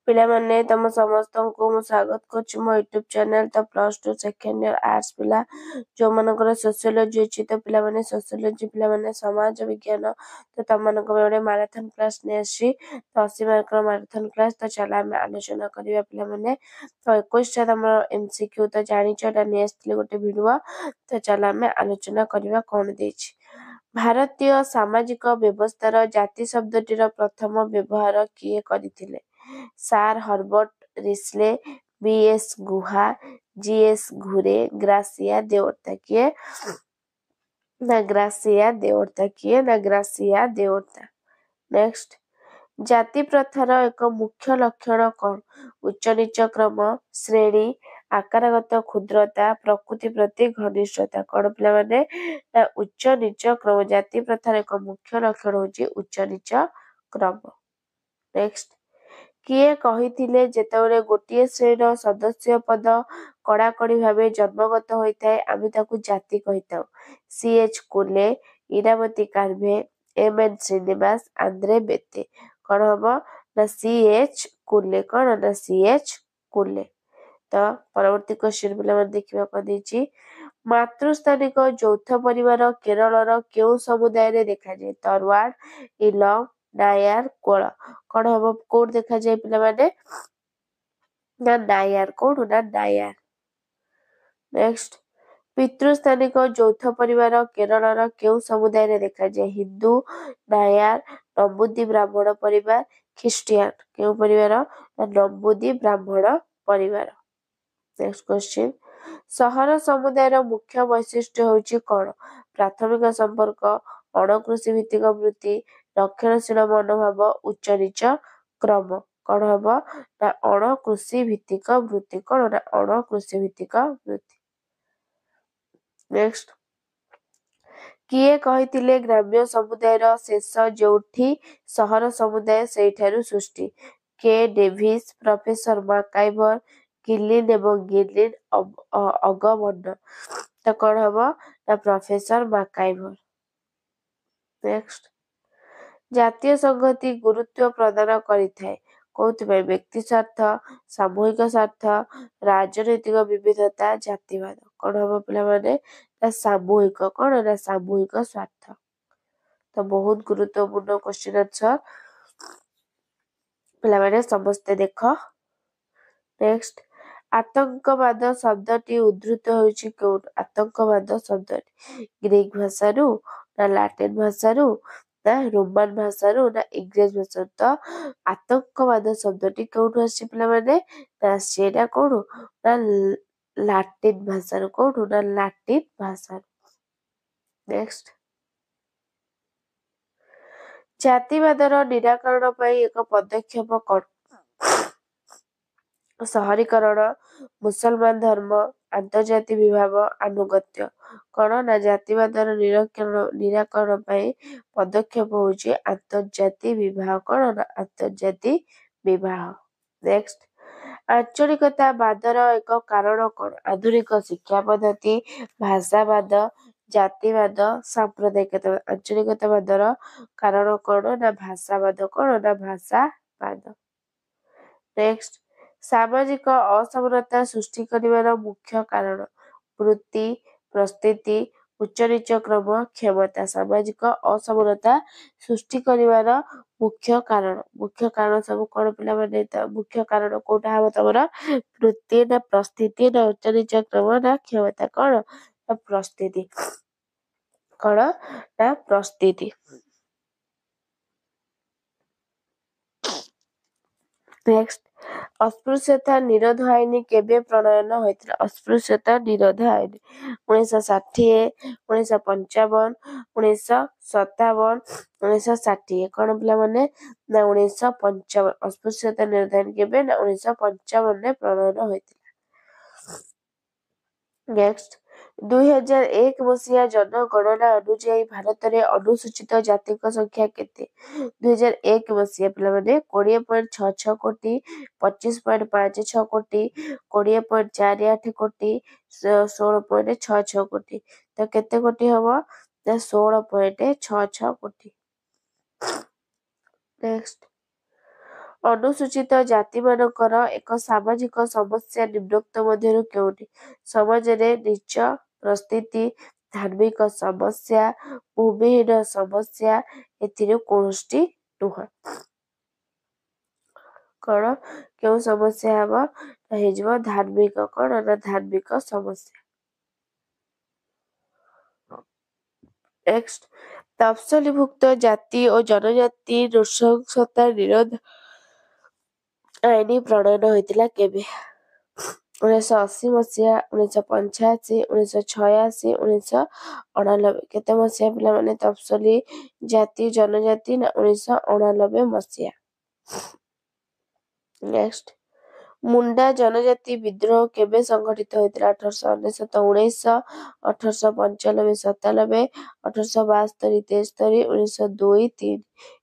ପିଲାମାନେ ତମ ସମସ୍ତଙ୍କୁ ମୁଁ ସ୍ୱାଗତ କରୁଛି ମୋ ୟୁଟ୍ୟୁବ ଚ୍ୟାନେଲ ତ +2 ସେକେଣ୍ଡ ଇୟର ଆର୍ଟ୍ସ ପିଲା ଯୋଉମାନଙ୍କର ସୋସିଓଲୋଜି ଅଛି ତ ପିଲାମାନେ ସୋସିଓଲୋଜି ପିଲାମାନେ ସମାଜ ବିଜ୍ଞାନ ତ ତମମାନଙ୍କ ପାଇଁ ଗୋଟେ ମାରାଥନ କ୍ଲାସ ନେଇ ଆସିଛି ତ 80 ମାର୍କର ମାରାଥନ କ୍ଲାସ ତ ଚାଲ ଆମେ ଆଲୋଚନା କରିବା ପିଲାମାନେ ତ 21ଟା ତମର MCQ ତ ଜାଣିଛ ଏଟା ନେଇ ଆସିଥିଲି ଗୋଟେ ଭିଡିଓ ତ ଚାଲ ଆମେ ଆଲୋଚନା କରିବା କଣ ଦେଇଛି। ଭାରତୀୟ ସାମାଜିକ ବ୍ୟବସ୍ଥାର ଜାତି ଶବ୍ଦଟିର ପ୍ରଥମ ବ୍ୟବହାର କିଏ କରିଥିଲେ? Sir Herbert Risley, B.S. ଗୁହା, G.S. ଘୁରେ, ଗ୍ରାସିଆ ଦେଓର୍ତା କିଏ? ନା ଗ୍ରାସିଆ ଦେଓର୍ତା କିଏ? ନା ଗ୍ରାସିଆ ଦେଓର୍ତା। ନେକ୍ସଟ, ଜାତି ପ୍ରଥାର ଏକ ମୁଖ୍ୟ ଲକ୍ଷଣ କଣ? ଉଚ୍ଚ ନିଚ କ୍ରମ, ଶ୍ରେଣୀ, ଆକାରଗତ କ୍ଷୁଦ୍ରତା, ପ୍ରକୃତି ପ୍ରତି ଘନିଷ୍ଠତା। କଣ ପିଲାମାନେ? ନା ଉଚ୍ଚ ନିଚ କ୍ରମ। ଜାତି ପ୍ରଥାର ଏକ ମୁଖ୍ୟ ଲକ୍ଷଣ ହଉଛି ଉଚ୍ଚ ନିଚ କ୍ରମ। ନେକ୍ସଟ, କିଏ କହିଥିଲେ ଯେତେବେଳେ ଗୋଟିଏ ଶ୍ରେଣୀର ସଦସ୍ୟ ପଦ କଡ଼ାକଡ଼ି ଭାବେ ଜନ୍ମଗତ ହୋଇଥାଏ ଆମେ ତାକୁ ଜାତି କହିଥାଉ? C.H. କୁଲେ, ଇରାବତୀ କାର୍ଭେ, M.N. ଶ୍ରୀନିବାସ, ଆନ୍ଦ୍ରେ ବେତେ। କଣ ହବ? ନା C.H. କୁଲେ। କଣ? ନା C.H. କୁଲେ। ତ ପରବର୍ତ୍ତୀ କ୍ୱେଶ୍ଚିନ ପିଲାମାନେ ଦେଖିବା କଣ ଦେଇଛି। ମାତୃସ୍ଥାନିକ ଯୌଥ ପରିବାର କେରଳର କେଉଁ ସମୁଦାୟରେ ଦେଖାଯାଏ? ତରୱାଡ, ଇଲମ, ନାୟାର, କୋଳ। କଣ ହବ? କୋଉଠି ଦେଖାଯାଏ ପିଲାମାନେ? ନା ନାୟାର। କୋଉଠୁ? ନା ନାୟାର। ନେକ୍ସଟ, ପିତୃସ୍ଥାନିକ ଯୌଥ ପରିବାର କେରଳର କେଉଁ ସମୁଦାୟରେ ଦେଖାଯାଏ? ହିନ୍ଦୁ, ନାୟାର, ନମ୍ବୁଦି ବ୍ରାହ୍ମଣ ପରିବାର, ଖ୍ରୀଷ୍ଟିଆନ। କେଉଁ ପରିବାର? ନା ନମ୍ବୁଦି ବ୍ରାହ୍ମଣ ପରିବାର। ନେକ୍ସଟ କ୍ୱେଶ୍ଚିନ, ସହର ସମୁଦାୟର ମୁଖ୍ୟ ବୈଶିଷ୍ଟ୍ୟ ହେଉଛି କଣ? ପ୍ରାଥମିକ ସମ୍ପର୍କ, ଅଣକୃଷି ଭିତ୍ତିକ ବୃତ୍ତି, ରକ୍ଷଣଶୀଳ ମନୋଭାବ, ଉଚ୍ଚ ନିଚ କ୍ରମ। କଣ ହବ? ନା ଅଣକୃଷି ଭିତ୍ତିକ ବୃତ୍ତି। କଣ? ନା ଅଣକୃଷି ଭିତ୍ତିକ ବୃତ୍ତି। ନେକ୍ସଟ, କିଏ କହିଥିଲେ ଗ୍ରାମ୍ୟ ସମୁଦାୟର ଶେଷ ଯୋଉଠି ସହର ସମୁଦାୟ ସେଇଠାରୁ ସୃଷ୍ଟି? K. ଡେଭିସ, ପ୍ରଫେସର ମାକାଇଭର, ଗିଲିନ ଏବଂ ଗିଲିନ ଅଗମନ। ତ କଣ ହବ? ନା ପ୍ରଫେସର ମାକାଇଭର। ନେକ୍ସଟ, ଜାତୀୟ ସଂହତି ଗୁରୁତ୍ୱ ପ୍ରଦାନ କରିଥାଏ କୋଉଥିପାଇଁ? ବ୍ୟକ୍ତି ସ୍ୱାର୍ଥ, ସାମୂହିକ ସ୍ୱାର୍ଥ, ରାଜନୈତିକ ବିବିଧତା, ଜାତିବାଦ। କଣ ହବ ପିଲାମାନେ? ନା ସାମୂହିକ। କଣ? ନା ସାମୂହିକ ସ୍ୱାର୍ଥ। ତ ବହୁତ ଗୁରୁତ୍ୱପୂର୍ଣ୍ଣ କ୍ୱେଶ୍ଚିନ ଆନ୍ସର ପିଲାମାନେ ସମସ୍ତେ ଦେଖ। ନେକ୍ସଟ, ଆତଙ୍କବାଦ ଶବ୍ଦଟି ଉଦ୍ଧୃତ ହେଉଛି କେଉଁଠୁ? ଆତଙ୍କବାଦ ଶବ୍ଦଟି ଗ୍ରୀକ ଭାଷାରୁ, ନା ଲାଟିନ ଭାଷାରୁ, ନା ରୋମାନ ଭାଷାରୁ, ନା ଇଂରେଜ ଭାଷାରୁ। ତ ଆତଙ୍କବାଦ ଶବ୍ଦଟି କେଉଁଠୁ ଆସିଛି ପିଲାମାନେ? ନା ଆସିଛି ଏଇଟା କୋଉଠୁ? ନା ଲାଟିନ ଭାଷାରୁ। କୋଉଠୁ? ନା ଲାଟିନ ଭାଷାରୁ। ନେକ୍ସଟ, ଜାତିବାଦର ନିରାକରଣ ପାଇଁ ଏକ ପଦକ୍ଷେପ କଣ? ସହରୀକରଣ, ମୁସଲମାନ ଧର୍ମ, ଆନ୍ତର୍ଜାତି ବିଭାଗ, ଆନୁଗତ୍ୟ। କଣ? ନା ଜାତିବାଦର ନିରାକରଣ ପାଇଁ ପଦକ୍ଷେପ ହଉଛି ଆନ୍ତର୍ଜାତି ବିବାହ। କଣ? ନା ଆନ୍ତର୍ଜାତି ବିବାହ। ନେକ୍ସଟ, ଆଞ୍ଚଳିକତାବାଦର ଏକ କାରଣ କଣ? ଆଧୁନିକ ଶିକ୍ଷା ପଦ୍ଧତି, ଭାଷାବାଦ, ଜାତିବାଦ, ସାମ୍ପ୍ରଦାୟିକତାବାଦ। ଆଞ୍ଚଳିକତାବାଦର କାରଣ କଣ? ନା ଭାଷାବାଦ। କଣ? ନା ଭାଷାବାଦ। ନେକ୍ସଟ, ସାମାଜିକ ଅସମାନତା ସୃଷ୍ଟି କରିବାର ମୁଖ୍ୟ କାରଣ? ବୃତ୍ତି, ପରିସ୍ଥିତି, ଉଚ୍ଚ ନିଚ କ୍ରମ, କ୍ଷମତା। ସାମାଜିକ ଅସମାନତା ସୃଷ୍ଟି କରିବାର ମୁଖ୍ୟ କାରଣ। ମୁଖ୍ୟ କାରଣ ସବୁ କଣ ପିଲାମାନେ? ମୁଖ୍ୟ କାରଣ କୋଉଟା ହବ ତମର? ବୃତ୍ତି, ନା ପରିସ୍ଥିତି, ନା ଉଚ୍ଚ ନିଚ କ୍ରମ, ନା କ୍ଷମତା। କଣ? ନା ପରିସ୍ଥିତି। କଣ? ନା ପରିସ୍ଥିତି। ନେକ୍ସଟ, ଅସ୍ପୃଶ୍ୟତା ନିରୋଧ ଆଇନ କେବେ ପ୍ରଣୟନ ହୋଇଥିଲା? ଅସ୍ପୃଶ୍ୟତା ନିରୋଧ ଆଇନ 1960, 1955, 1957, 1960। କଣ ପିଲାମାନେ? ନା 1955। ଅସ୍ପୃଶ୍ୟତା ନିରୋଧ ଆଇନ କେବେ? ନା 1955ରେ ପ୍ରଣୟନ ହୋଇଥିଲା। ନେକ୍ସଟ, 2001 ମସିହା ଜନଗଣନା ଅନୁଯାୟୀ ଭାରତରେ ଅନୁସୂଚିତ ଜାତିଙ୍କ ସଂଖ୍ୟା କେତେ? 2001 ମସିହା ପିଲାମାନେ 20.66 କୋଟି, 25.56 କୋଟି, 20.48 କୋଟି, 16.66 କୋଟି। ତ କେତେ କୋଟି ହବ? ନା 16.66 କୋଟି। ନେକ୍ସଟ, ଅନୁସୂଚିତ ଜାତିମାନଙ୍କର ଏକ ସାମାଜିକ ସମସ୍ୟା ନିମ୍ନୋକ୍ତ ମଧ୍ୟରୁ କେଉଁଟି? ସମାଜରେ ନୀଚ ପରିସ୍ଥିତି, ଧାର୍ମିକ ସମସ୍ୟା, ଭୂମିହୀନ ସମସ୍ୟା, ଏଥିରୁ କୌଣସି ନୁହଁ। କଣ କେଉଁ ସମସ୍ୟା ହେବ? ହେଇଯିବ ଧାର୍ମିକ କଣ ନା ଧାର୍ମିକ ସମସ୍ୟା। ନେକ୍ସଟ, ତଫସିଲଭୁକ୍ତ ଜାତି ଓ ଜନଜାତି ନୃଶଂସତା ନିରୋଧ ଆଇନ ପ୍ରଣୟନ ହୋଇଥିଲା କେବେ? 1980 ମସିହା, 1985, 1986, 1989। କେତେ ମସିହା ପିଲାମାନେ ତଫସିଲି ଜାତି ଜନଜାତି ନା 1989 ମସିହା। ନେକ୍ସଟ, ମୁଣ୍ଡା ଜନଜାତି ବିଦ୍ରୋହ କେବେ ସଂଗଠିତ ହୋଇଥିଲା? 1899, 1895, 97, 1872, 73, 1902, 3।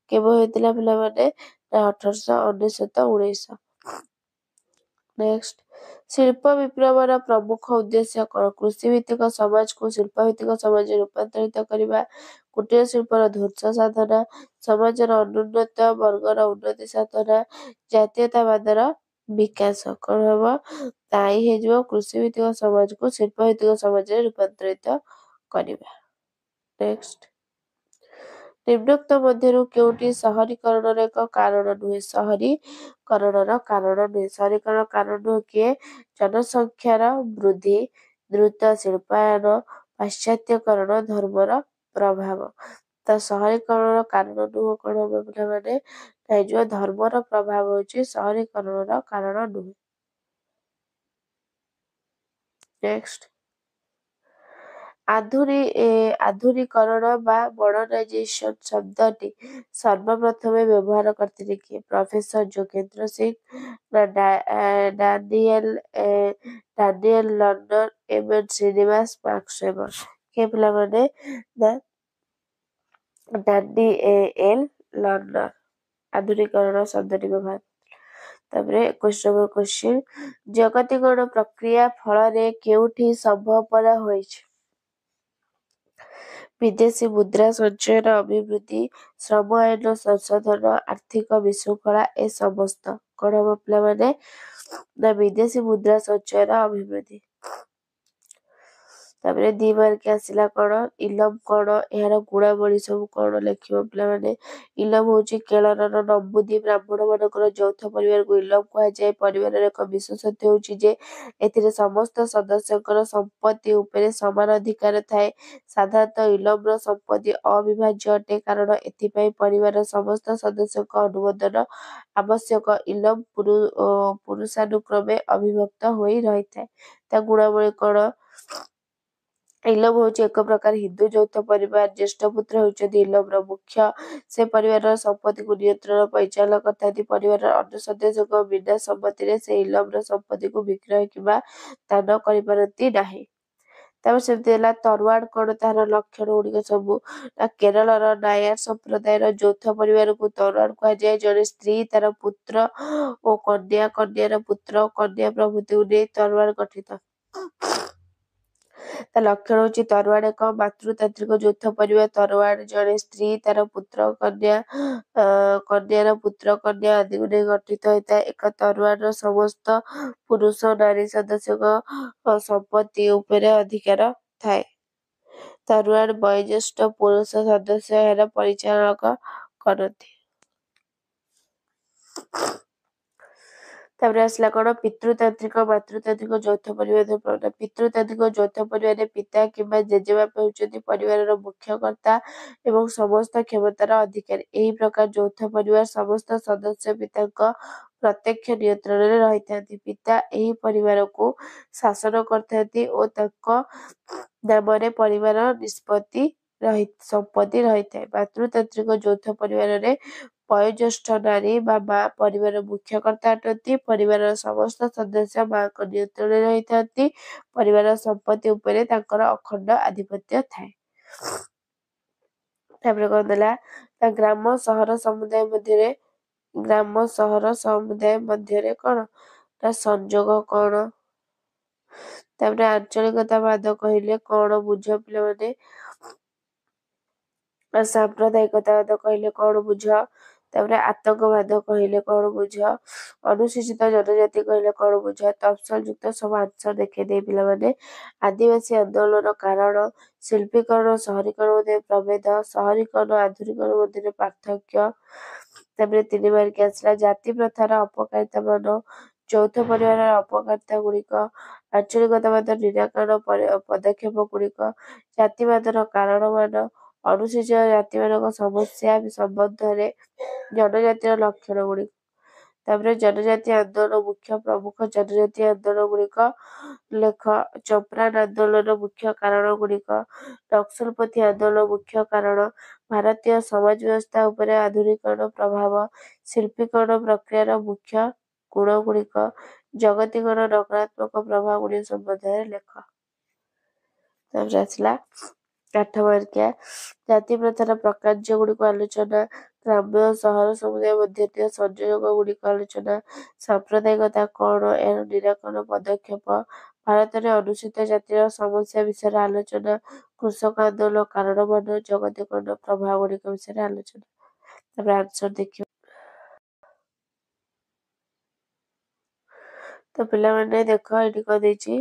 କେବେ ହୋଇଥିଲା ପିଲାମାନେ? ନା 1899, 1900। ନେକ୍ସଟ, ଶିଳ୍ପ ବିପ୍ଳବର ପ୍ରମୁଖ ଉଦ୍ଦେଶ୍ୟ କଣ? କୃଷିଭିତ୍ତିକ ସମାଜକୁ ଶିଳ୍ପଭିତ୍ତିକ ସମାଜରେ ରୂପାନ୍ତରିତ କରିବା, କୁଟୀର ଶିଳ୍ପର ଧ୍ୱଂସ ସାଧନ, ସମାଜର ଅନୁନ୍ନତ ବର୍ଗର ଉନ୍ନତି ସାଧନ, ଜାତୀୟତାବାଦର ବିକାଶ। କଣ ହବ? ତାଇ ହେଇଯିବ କୃଷିଭିତ୍ତିକ ସମାଜକୁ ଶିଳ୍ପଭିତ୍ତିକ ସମାଜରେ ରୂପାନ୍ତରିତ କରିବା। ନେକ୍ସଟ, ନିମ୍ନୋକ୍ତ ମଧ୍ୟରୁ କେଉଁଟି ସହରୀକରଣର ଏକ କାରଣ ନୁହେଁ? ସହରୀକରଣର କାରଣ ନୁହେଁ। ସହରୀକରଣ କାରଣ ନୁହେଁ କିଏ? ଜନସଂଖ୍ୟାର ବୃଦ୍ଧି, ଦ୍ରୁତ ଶିଳ୍ପାୟନ, ପାଶ୍ଚାତ୍ୟକରଣ, ଧର୍ମର ପ୍ରଭାବ। ତ ସହରୀକରଣର କାରଣ ନୁହଁ କଣ ହବ ପିଲାମାନେ? ହେଇଯିବ ଧର୍ମର ପ୍ରଭାବ ହେଉଛି ସହରୀକରଣର କାରଣ ନୁହେଁ। ନେକ୍ସଟ, ଆଧୁନିକରଣ ବା ମଡର୍ଣ୍ଣାଇଜେସନ ଶବ୍ଦଟି ସର୍ବପ୍ରଥମେ ବ୍ୟବହାର କରିଥିଲେ କିଏ? ପ୍ରଫେସର ଯୋଗେନ୍ଦ୍ର ସିଂ ନା Daniel Lerner, M N. Srinivas, Max Weber. କିଏ ପିଲାମାନେ? ନା ଡାନିଏଲ ଲର୍ନର ଆଧୁନିକରଣ ଶବ୍ଦଟି ବ୍ୟବହାର। ତାପରେ 21 ନମ୍ବର କ୍ୱେଶ୍ଚିନ୍, ଜଗତୀକରଣ ପ୍ରକ୍ରିୟା ଫଳରେ କେଉଁଠି ସମ୍ଭବପର ହୋଇଛି? ବିଦେଶୀ ମୁଦ୍ରା ସଞ୍ଚୟର ଅଭିବୃଦ୍ଧି, ଶ୍ରମ ଆଇନ ସଂଶୋଧନ, ଆର୍ଥିକ ବିଶୃଙ୍ଖଳା, ଏ ସମସ୍ତ। କଣ ହବ ପିଲାମାନେ? ନା ବିଦେଶୀ ମୁଦ୍ରା ସଞ୍ଚୟର ଅଭିବୃଦ୍ଧି। ତାପରେ 2 ମାର୍କ ଆସିଲା କଣ? ଇଲମ କଣ? ଏହାର ଗୁଣାବଳୀ ସବୁ କଣ ଲେଖିବ ପିଲାମାନେ? ଇଲମ ହଉଛି କେରଳର ନମ୍ବୁଦି ବ୍ରାହ୍ମଣ ମାନଙ୍କର ଯୌଥ ପରିବାରକୁ ଇଲମ କୁହାଯାଏ। ପରିବାରର ଏକ ବିଶେଷତ୍ୱ ହେଉଛି ଯେ ଏଥିରେ ସମସ୍ତ ସଦସ୍ୟଙ୍କର ସମ୍ପତ୍ତି ଉପରେ ସମାନ ଅଧିକାର ଥାଏ। ସାଧାରଣତଃ ଇଲମର ସମ୍ପତ୍ତି ଅବିଭାଜ୍ୟ ଅଟେ କାରଣ ଏଥିପାଇଁ ପରିବାରର ସମସ୍ତ ସଦସ୍ୟଙ୍କ ଅନୁମୋଦନ ଆବଶ୍ୟକ। ଇଲମ ପୁରୁଷାନୁକ୍ରମେ ଅବିଭକ୍ତ ହୋଇ ରହିଥାଏ। ତା ଗୁଣାବଳୀ କଣ? ଇଲମ ହେଉଛି ଏକ ପ୍ରକାର ହିନ୍ଦୁ ଯୌଥ ପରିବାର। ଜ୍ୟେଷ୍ଠ ପୁତ୍ର ହେଉଛନ୍ତି ଇଲମର ମୁଖ୍ୟ। ସେ ପରିବାରର ସମ୍ପତ୍ତିକୁ ନିୟନ୍ତ୍ରଣ ପରିଚାଳନା କରିଥାନ୍ତି। ପରିବାରର ଅନ୍ୟ ସଦସ୍ୟଙ୍କ ବିନା ସମ୍ମତିରେ ସେ ଇଲମର ସମ୍ପତ୍ତିକୁ ବିକ୍ରୟ କିମ୍ବା ଦାନ କରିପାରନ୍ତି ନାହିଁ। ତାପରେ ସେମିତି ହେଲା ତରୱାଡ କଣ? ତାହାର ଲକ୍ଷଣ ଗୁଡିକ ସବୁ ନା କେରଳର ନାୟାର ସମ୍ପ୍ରଦାୟର ଯୌଥ ପରିବାରକୁ ତରୱାଡ କୁହାଯାଏ। ଜଣେ ସ୍ତ୍ରୀ, ତାର ପୁତ୍ର ଓ କନ୍ୟା, କନ୍ୟାର ପୁତ୍ର ଓ କନ୍ୟା ପ୍ରଭୃତିଙ୍କୁ ନେଇ ତରୱାଡ ଗଠିତ। ତା ଲକ୍ଷଣ ହେଉଛି ତରୱାଡ ଏକ ମାତୃତାନ୍ତ୍ରିକ ଯୌଥ ପରିବାର। ତରୱାଡ ଜଣେ ସ୍ତ୍ରୀ, ତାର ପୁତ୍ର, କନ୍ୟା, କନ୍ୟାର ପୁତ୍ର, କନ୍ୟା ଆଦିକୁ ନେଇ ଗଠିତ ହୋଇଥାଏ। ଏକ ତରୱାଡର ସମସ୍ତ ପୁରୁଷ ଓ ନାରୀ ସଦସ୍ୟଙ୍କ ସମ୍ପତ୍ତି ଉପରେ ଅଧିକାର ଥାଏ। ତରୱାଡ ବୟୋଜ୍ୟେଷ୍ଠ ପୁରୁଷ ସଦସ୍ୟ ଏହାର ପରିଚାଳନା କରନ୍ତି। ତାପରେ ଆସିଲା କଣ? ପିତୃତାନ୍ତ୍ରିକ ମାତୃତାନ୍ତ୍ରିକ ଯୌଥ ପରିବାର। ପିତୃତାନ୍ତ୍ରିକ ଯୌଥ ପରିବାରରେ ପିତା କିମ୍ବା ଜେଜେବାପା ହେଉଛନ୍ତି ପରିବାରର ମୁଖ୍ୟ କର୍ତ୍ତା ଏବଂ ସମସ୍ତ କ୍ଷମତାର ଅଧିକାରୀ। ଏହି ପ୍ରକାର ଯୌଥ ପରିବାର ସମସ୍ତ ସଦସ୍ୟ ପିତାଙ୍କ ପ୍ରତ୍ୟକ୍ଷ ନିୟନ୍ତ୍ରଣରେ ରହିଥାନ୍ତି। ପିତା ଏହି ପରିବାରକୁ ଶାସନ କରିଥାନ୍ତି ଓ ତାଙ୍କ ନାମରେ ପରିବାର ସମ୍ପତ୍ତି ରହିଥାଏ। ମାତୃତାନ୍ତ୍ରିକ ଯୌଥ ପରିବାରରେ ବୟୋଜ୍ୟେଷ୍ଠ ନାରୀ ବା ମା ପରିବାରର ମୁଖ୍ୟ କର୍ତ୍ତା ଅଟନ୍ତି। ପରିବାରର ସମସ୍ତ ସଦସ୍ୟ ମାଙ୍କ ନିୟନ୍ତ୍ରଣରେ ରହିଥାନ୍ତି। ପରିବାରର ସମ୍ପତ୍ତି ଉପରେ ତାଙ୍କର ଅଖଣ୍ଡ ଆଧିପତ୍ୟ ଥାଏ। ତାପରେ କଣ ଦେଲା? ଗ୍ରାମ ସହର ସମୁଦାୟ ମଧ୍ୟରେ କଣ? ତା ସଂଯୋଗ କଣ? ତାପରେ ଆଞ୍ଚଳିକତାବାଦ କହିଲେ କଣ ବୁଝ ପିଲାମାନେ? ସାମ୍ପ୍ରଦାୟିକତାବାଦ କହିଲେ କଣ ବୁଝ? ତାପରେ ଆତଙ୍କବାଦ କହିଲେ କଣ ବୁଝ, ଅନୁସୂଚିତ ଜନଜାତି କହିଲେ କଣ ବୁଝ, ତଫସଲ ଯୁକ୍ତ ସବୁ ଆନ୍ସର ଦେଖେଇଦେଇ ପିଲାମାନେ। ଆଦିବାସୀ ଆନ୍ଦୋଳନର କାରଣ, ଶିଳ୍ପୀକରଣ ସହରୀକରଣ ମଧ୍ୟରେ ପ୍ରଭେଦ, ସହରୀକରଣ ଆଧୁନିକରଣ ମଧ୍ୟରେ ପାର୍ଥକ୍ୟ। ତାପରେ 3 ମାର୍କିଆ ଆସିଲା ଜାତି ପ୍ରଥାର ଅପକାରିତା ମାନ, ଯୌଥ ପରିବାରର ଅପକାରିତା ଗୁଡ଼ିକ, ଆଞ୍ଚଳିକତାବାଦ ନିରାକରଣ ପଦକ୍ଷେପ ଗୁଡ଼ିକ, ଜାତିବାଦର କାରଣ ମାନ, ଅନୁସୂଚିତ ଜାତିମାନଙ୍କ ସମସ୍ୟା ସମ୍ବନ୍ଧରେ ଜନଜାତିର ଲକ୍ଷଣ ଗୁଡ଼ିକ। ତାପରେ ଜନଜାତି ଆନ୍ଦୋଳନ ମୁଖ୍ୟ ପ୍ରମୁଖ ଜନଜାତି ଆନ୍ଦୋଳନ ଗୁଡ଼ିକ ଲେଖ। ଚମ୍ପାରନ ଆନ୍ଦୋଳନ ମୁଖ୍ୟ କାରଣ ଗୁଡ଼ିକ, ନକ୍ସଲପନ୍ଥୀ ଆନ୍ଦୋଳନ ମୁଖ୍ୟ କାରଣ, ଭାରତୀୟ ସମାଜ ବ୍ୟବସ୍ଥା ଉପରେ ଆଧୁନିକରଣ ପ୍ରଭାବ, ଶିଳ୍ପୀକରଣ ପ୍ରକ୍ରିୟାର ମୁଖ୍ୟ ଗୁଣ ଗୁଡ଼ିକ, ଜଗତୀକରଣ ନକାରାତ୍ମକ ପ୍ରଭାବ ଗୁଡ଼ିକ ସମ୍ବନ୍ଧରେ ଲେଖ। ତାପରେ ଆସିଲା 8 ମାର୍କିଆ ଜାତି ପ୍ରଥାର ପ୍ରକାର୍ଯ୍ୟ ଗୁଡ଼ିକ ଆଲୋଚନା, ଗ୍ରାମ୍ୟ ଓ ସହର ସମୁଦାୟ ମଧ୍ୟରେ ସଂଯୋଗ ଗୁଡ଼ିକ ଆଲୋଚନା, ସାମ୍ପ୍ରଦାୟିକତା କଣ ଏହାର ନିରାକରଣ ପଦକ୍ଷେପ, ଭାରତରେ ଅନୁସୂଚିତ ଜାତିର ସମସ୍ୟା ବିଷୟରେ ଆଲୋଚନା, କୃଷକ ଆନ୍ଦୋଳନ କାରଣ ମାନ, ଜଗତୀକରଣ ପ୍ରଭାବ ଗୁଡ଼ିକ ବିଷୟରେ ଆଲୋଚନା। ତାପରେ ଆନ୍ସର ଦେଖିବା। ତ ପିଲାମାନେ ଦେଖ ଏଠି କଣ ଦେଇଛି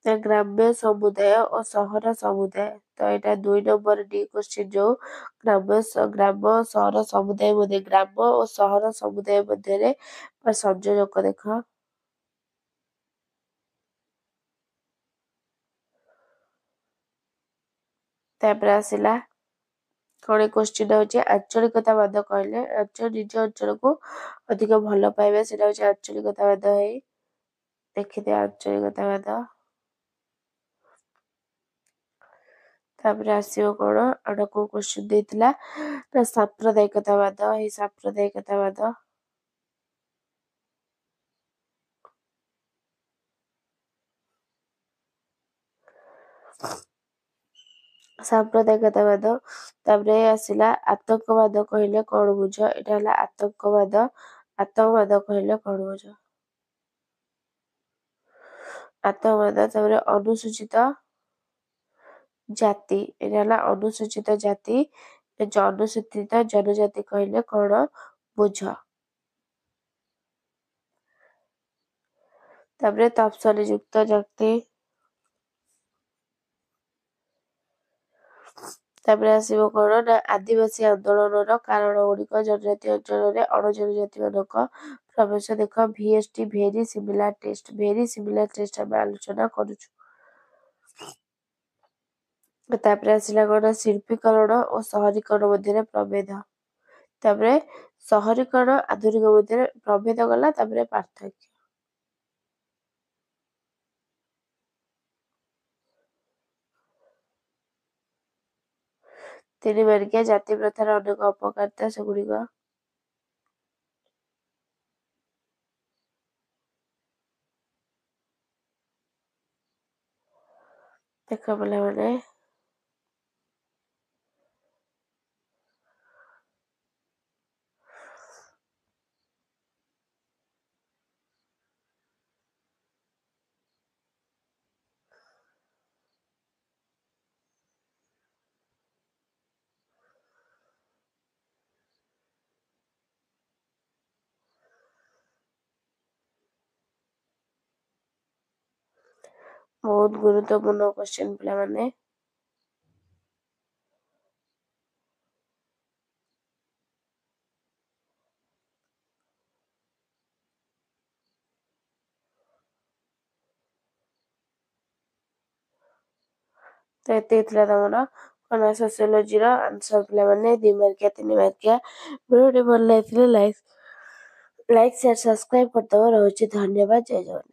ନା ଗ୍ରାମ୍ୟ ସମୁଦାୟ ଓ ସହର ସମୁଦାୟ। ତ ଏଇଟା 2 ନମ୍ବର ଡି କ୍ୱେଶ୍ଚିନ୍ ଯୋଉ ଗ୍ରାମ ସହର ସମୁଦାୟ ମଧ୍ୟରେ, ଗ୍ରାମ ଓ ସହର ସମୁଦାୟ ମଧ୍ୟରେ ସଂଯୋଜକ ଦେଖ। ତାପରେ ଆସିଲା କଣ କ୍ୱେଶ୍ଚିନ୍ ହଉଛି ଆଞ୍ଚଳିକତାବାଦ କହିଲେ ନିଜ ଅଞ୍ଚଳକୁ ଅଧିକ ଭଲ ପାଇବା, ସେଟା ହଉଛି ଆଞ୍ଚଳିକତାବାଦ। ହେଇ ଦେଖିଦିଅ ଆଞ୍ଚଳିକତାବାଦ। ତାପରେ ଆସିବ କଣ ଆଉ କୋଉ କ୍ୱେଶ୍ଚିନ୍ ଦେଇଥିଲା ନା ସାମ୍ପ୍ରଦାୟିକତାବାଦ। ଏଇ ସାମ୍ପ୍ରଦାୟିକତାବାଦ ସାମ୍ପ୍ରଦାୟିକତାବାଦ। ତାପରେ ଆସିଲା ଆତଙ୍କବାଦ କହିଲେ କଣ ବୁଝ, ଏଇଟା ହେଲା ଆତଙ୍କବାଦ। ଆତଙ୍କବାଦ କହିଲେ କଣ ବୁଝ, ଆତଙ୍କବାଦ। ତାପରେ ଅନୁସୂଚିତ ଜାତି, ଏଇଟା ହେଲା ଅନୁସୂଚିତ ଜାତି। ଅନୁସୂଚିତ ଜନଜାତି କହିଲେ କଣ ବୁଝ। ତାପରେ ତଫସଲି ଯୁକ୍ତ ଜାତି। ତାପରେ ଆସିବ କଣ ନା ଆଦିବାସୀ ଆନ୍ଦୋଳନର କାରଣ ଗୁଡ଼ିକ, ଜନଜାତି ଅଞ୍ଚଳରେ ଅଣ ଜନଜାତି ମାନଙ୍କ ପ୍ରବେଶ ଦେଖ। VST very similar test, very similar test ଆମେ ଆଲୋଚନା କରୁଛୁ। ତାପରେ ଆସିଲା କଣ ଶିଳ୍ପୀକରଣ ଓ ସହରୀକରଣ ମଧ୍ୟରେ ପ୍ରଭେଦ। ତାପରେ ସହରୀକରଣ ଆଧୁନିକ ମଧ୍ୟରେ ପ୍ରଭେଦ ଗଲା, ତାପରେ ପାର୍ଥକ୍ୟ। ତିନି ମାର୍କିଆ ଜାତି ପ୍ରଥାର ଅନେକ ଅପକାରିତା, ସେଗୁଡିକ ଦେଖ ପିଲାମାନେ। ବହୁତ ଗୁରୁତ୍ୱପୂର୍ଣ୍ଣ କ୍ୱେଶ୍ଚିନ୍ ପିଲାମାନେ। ତ ଏତିକି ଥିଲା ତମର କଣ ସୋସିଓଲୋଜିର ଆନ୍ସର ପିଲାମାନେ। 2 ମାର୍କିଆ 3 ମାର୍କିଆ। ଭିଡ଼ିଓଟି ଭଲ ଲାଗିଥିଲେ ଲାଇକ୍ ସେୟାର ସବସ୍କ୍ରାଇବ କରିଦବ। ରହୁଛି ଧନ୍ୟବାଦ। ଜୟ ଜଗନ୍ନାଥ।